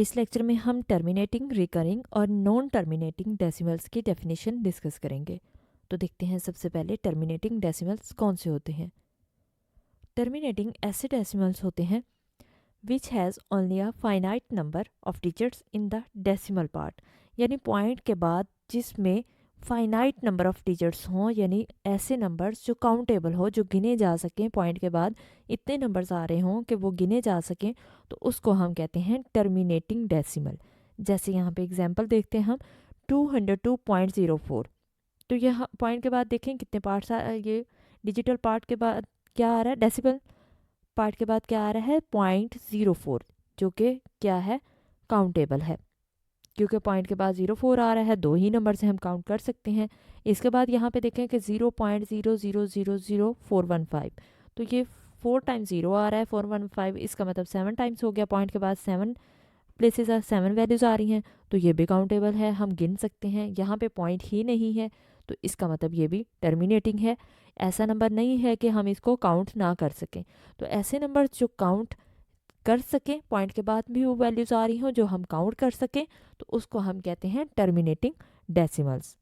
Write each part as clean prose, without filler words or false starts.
इस लेक्चर में हम टर्मिनेटिंग, रिकरिंग और नॉन टर्मिनेटिंग डेसिमल्स की डेफिनेशन डिस्कस करेंगे। तो देखते हैं सबसे पहले टर्मिनेटिंग डेसिमल्स कौन से होते हैं। टर्मिनेटिंग ऐसे डेसिमल्स होते हैं which has only a finite number of digits in the decimal part, यानी पॉइंट के बाद जिसमें फाइनाइट नंबर ऑफ डिजिट्स हों, यानी ऐसे नंबर्स जो काउंटेबल हो, जो गिने जा सकें, पॉइंट के बाद इतने नंबर्स आ रहे हों कि वो गिने जा सकें, तो उसको हम कहते हैं टर्मिनेटिंग डेसिमल। जैसे यहाँ पे एग्जांपल देखते हैं हम 202.04। तो यह पॉइंट के बाद देखें कितने पार्ट्स ये डिजिटल पार्ट के बाद क्या आ रहा है, डेसिमल पार्ट के बाद क्या आ रहा है 0.04, जो कि क्या है, काउंटेबल है। क्योंकि पॉइंट के बाद 04 आ रहा है, दो ही नंबर से हम काउंट कर सकते हैं। इसके बाद यहाँ पे देखें कि 0.0000415, तो ये 4 टाइम्स 0 आ रहा है 415, इसका मतलब 7 टाइम्स हो गया। पॉइंट के बाद 7 प्लेसेस 7 वैल्यूज़ आ रही हैं, तो ये भी काउंटेबल है, हम गिन सकते हैं। यहाँ पे पॉइंट ही नहीं है, तो इसका मतलब ये भी टर्मिनेटिंग है। ऐसा नंबर नहीं है कि हम इसको काउंट ना कर सकें। तो ऐसे नंबर जो काउंट कर सकें, पॉइंट के बाद भी वो वैल्यूज़ आ रही हों जो हम काउंट कर सकें, तो उसको हम कहते हैं टर्मिनेटिंग डेसिमल्स।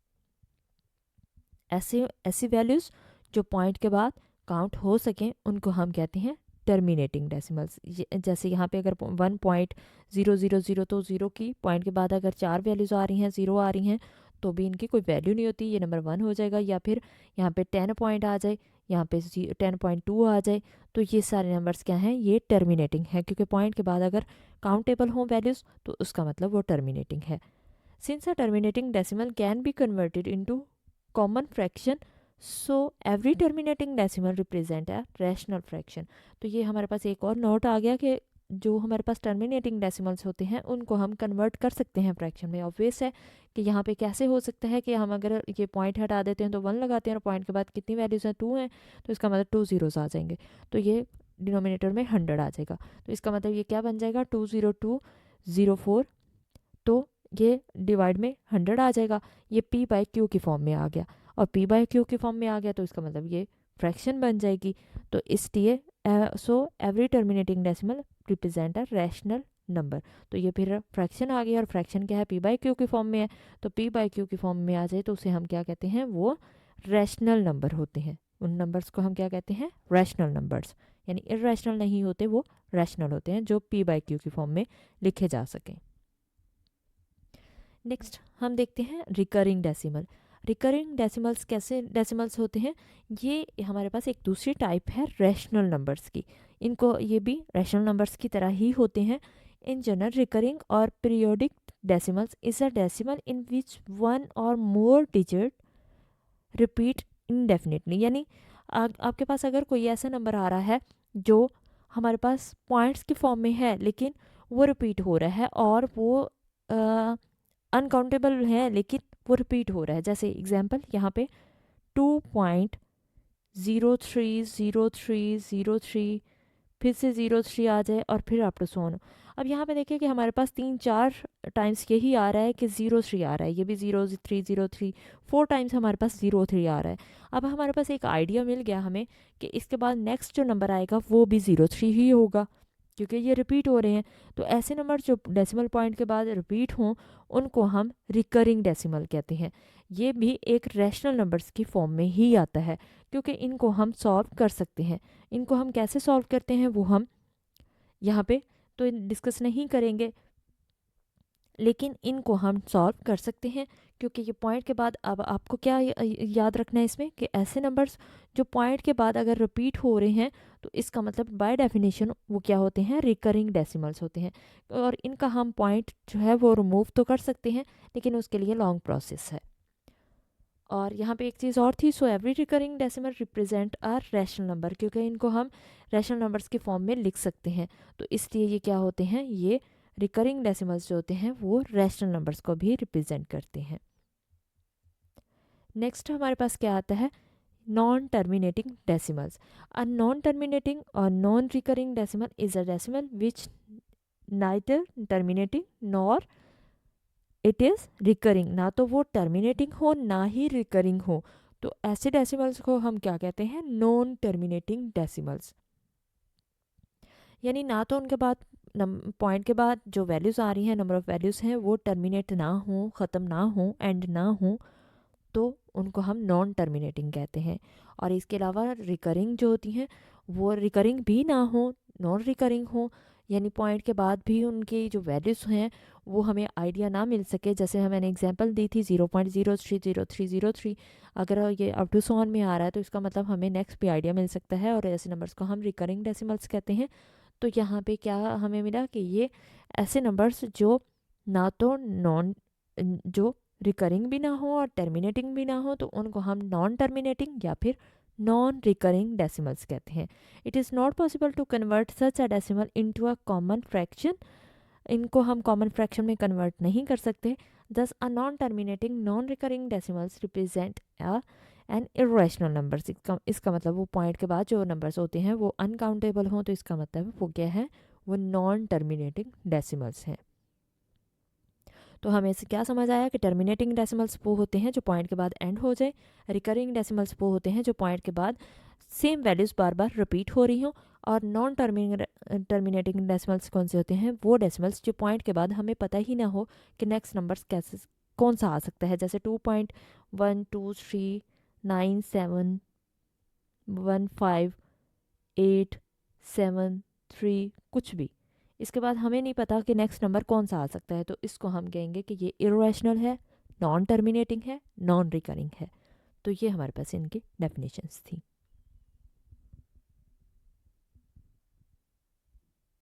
ऐसी वैल्यूज़ जो पॉइंट के बाद काउंट हो सकें, उनको हम कहते हैं टर्मिनेटिंग डेसिमल्स। जैसे यहाँ पे अगर 1.000, तो 0 की पॉइंट के बाद अगर 4 वैल्यूज़ आ रही हैं, 0 आ रही हैं, तो भी इनकी कोई वैल्यू नहीं होती, ये नंबर 1 हो जाएगा। या फिर यहाँ पे 10 पॉइंट आ जाए, यहाँ पे 10.2 आ जाए, तो ये सारे नंबर्स क्या हैं, ये टर्मिनेटिंग है। क्योंकि पॉइंट के बाद अगर काउंटेबल हों वैल्यूज़, तो उसका मतलब वो टर्मिनेटिंग है। Since a terminating decimal can be converted into common fraction, so every terminating decimal represent a rational fraction. तो ये हमारे पास एक और नोट आ गया कि जो हमारे पास टर्मिनेटिंग डेसिमल्स होते हैं उनको हम कन्वर्ट कर सकते हैं फ्रैक्शन में। ऑब्वियस है कि यहाँ पे कैसे हो सकता है कि हम अगर ये पॉइंट हटा देते हैं तो 1 लगाते हैं, और पॉइंट के बाद कितनी वैल्यूज़ हैं, 2 हैं, तो इसका मतलब 2 ज़ीरोज़ आ जाएंगे, तो ये डिनोमिनेटर में 100 आ जाएगा। तो इसका मतलब ये क्या बन जाएगा, 20204, तो ये डिवाइड में 100 आ जाएगा। ये पी बाई क्यू की फॉर्म में आ गया, और पी बाई क्यू की फॉर्म में आ गया, तो इसका मतलब ये फ्रैक्शन बन जाएगी। तो इसलिए so every terminating decimal represent a rational number. तो ये फिर फ्रैक्शन आ गया, और फ्रैक्शन क्या है, पी बाई क्यू की फॉर्म में है। तो पी बाई क्यू की फॉर्म में आ जाए तो उसे हम क्या कहते हैं, वो रैशनल नंबर होते हैं। उन नंबर्स को हम क्या कहते हैं, रैशनल नंबर्स, यानी इरैशनल नहीं होते, वो रैशनल होते हैं, जो पी बाई क्यू की फॉर्म में लिखे जा सकें। नेक्स्ट हम देखते हैं रिकरिंग डेसिमल। रिकरिंग डेसिमल्स कैसे डेसिमल्स होते हैं, ये हमारे पास एक दूसरी टाइप है रैशनल नंबर्स की। इनको ये भी रैशनल नंबर्स की तरह ही होते हैं। इन जनरल रिकरिंग और periodic decimals is a decimal in which one और मोर डिजिट रिपीट इनडेफिनिटली, यानी आपके पास अगर कोई ऐसा नंबर आ रहा है जो हमारे पास पॉइंट्स की फॉर्म में है, लेकिन वो रिपीट हो रहा है, और वो अनकाउंटेबल है लेकिन वो रिपीट हो रहा है। जैसे एग्जांपल यहाँ पे 2.030303, फिर से 03 आ जाए, और फिर अप टू सोन। अब यहाँ पे देखिए कि हमारे पास 3-4 टाइम्स यही आ रहा है कि 03 आ रहा है, ये भी 0303, 4 टाइम्स हमारे पास 03 आ रहा है। अब हमारे पास एक आइडिया मिल गया हमें कि इसके बाद नेक्स्ट जो नंबर आएगा वो भी 03 ही होगा, क्योंकि ये रिपीट हो रहे हैं। तो ऐसे नंबर जो डेसिमल पॉइंट के बाद रिपीट हों, उनको हम रिकरिंग डेसिमल कहते हैं। ये भी एक रैशनल नंबर्स की फॉर्म में ही आता है, क्योंकि इनको हम सॉल्व कर सकते हैं। इनको हम कैसे सॉल्व करते हैं वो हम यहाँ पे तो डिस्कस नहीं करेंगे, लेकिन इनको हम सॉल्व कर सकते हैं। क्योंकि ये पॉइंट के बाद, अब आपको क्या याद रखना है इसमें, कि ऐसे नंबर्स जो पॉइंट के बाद अगर रिपीट हो रहे हैं, तो इसका मतलब बाय डेफिनेशन वो क्या होते हैं, रिकरिंग डेसिमल्स होते हैं। और इनका हम पॉइंट जो है वो रिमूव तो कर सकते हैं, लेकिन उसके लिए लॉन्ग प्रोसेस है। और यहाँ पे एक चीज़ और थी, so every recurring decimal represent a rational number, क्योंकि इनको हम रैशनल नंबर्स की फॉर्म में लिख सकते हैं। तो इसलिए ये क्या होते हैं, ये रिकरिंग डेसिमल्स जो होते हैं वो रैशनल नंबर्स को भी रिप्रेजेंट करते हैं। नेक्स्ट हमारे पास क्या आता है, non terminating decimals. A non terminating और non recurring decimal is a decimal which neither terminating nor it is recurring, ना तो वो टर्मिनेटिंग हो ना ही रिकरिंग हो। तो ऐसे डेसिमल्स को हम क्या कहते हैं, नॉन टर्मिनेटिंग डेसिमल्स। यानी ना तो उनके बाद पॉइंट के बाद जो वैल्यूज़ आ रही हैं, नंबर ऑफ़ वैल्यूज़ हैं, वो टर्मिनेट ना हो, ख़त्म ना हो, एंड ना हो, तो उनको हम नॉन टर्मिनेटिंग कहते हैं। और इसके अलावा रिकरिंग जो होती हैं वो रिकरिंग भी ना हो, नॉन रिकरिंग हो, यानी पॉइंट के बाद भी उनकी जो वैल्यूज़ हैं वो हमें आइडिया ना मिल सके। जैसे मैंने एग्जांपल दी थी 0.03003, अगर ये अप टू सॉन में आ रहा है तो इसका मतलब हमें नेक्स्ट पे आइडिया मिल सकता है, और ऐसे नंबर्स को हम रिकरिंग डेसिमल्स कहते हैं। तो यहाँ पे क्या हमें मिला कि ये ऐसे नंबर्स जो ना तो नॉन जो रिकरिंग भी ना हो और टर्मिनेटिंग भी ना हो, तो उनको हम नॉन टर्मिनेटिंग या फिर नॉन रिकरिंग डेसिमल्स कहते हैं। It is not possible to convert such a decimal into a common fraction. इनको हम कॉमन फ्रैक्शन में कन्वर्ट नहीं कर सकते। दस अ non terminating non recurring decimals represent a an irrational numbers. इसका मतलब वो पॉइंट के बाद जो नंबर्स होते हैं वो अनकाउंटेबल हों, तो इसका मतलब वो क्या है, वो नॉन टर्मिनेटिंग डेसिमल्स हैं। तो हमें इससे क्या समझ आया कि टर्मिनेटिंग डेसिमल्स वो होते हैं जो पॉइंट के बाद एंड हो जाए, रिकरिंग डेसिमल्स वो होते हैं जो पॉइंट के बाद सेम वैल्यूज़ बार बार रिपीट हो रही हों, और नॉन टर्मिनेटिंग डेसिमल्स कौन से होते हैं, वो डेसिमल्स जो पॉइंट के बाद हमें पता ही ना हो कि नेक्स्ट नंबर्स कैसे कौन सा आ सकता है। जैसे 2.123971587 कुछ भी, इसके बाद हमें नहीं पता कि नेक्स्ट नंबर कौन सा आ सकता है, तो इसको हम कहेंगे कि ये इरेशनल है, नॉन टर्मिनेटिंग है, नॉन रिकरिंग है। तो ये हमारे पास इनकी डेफिनेशंस थी।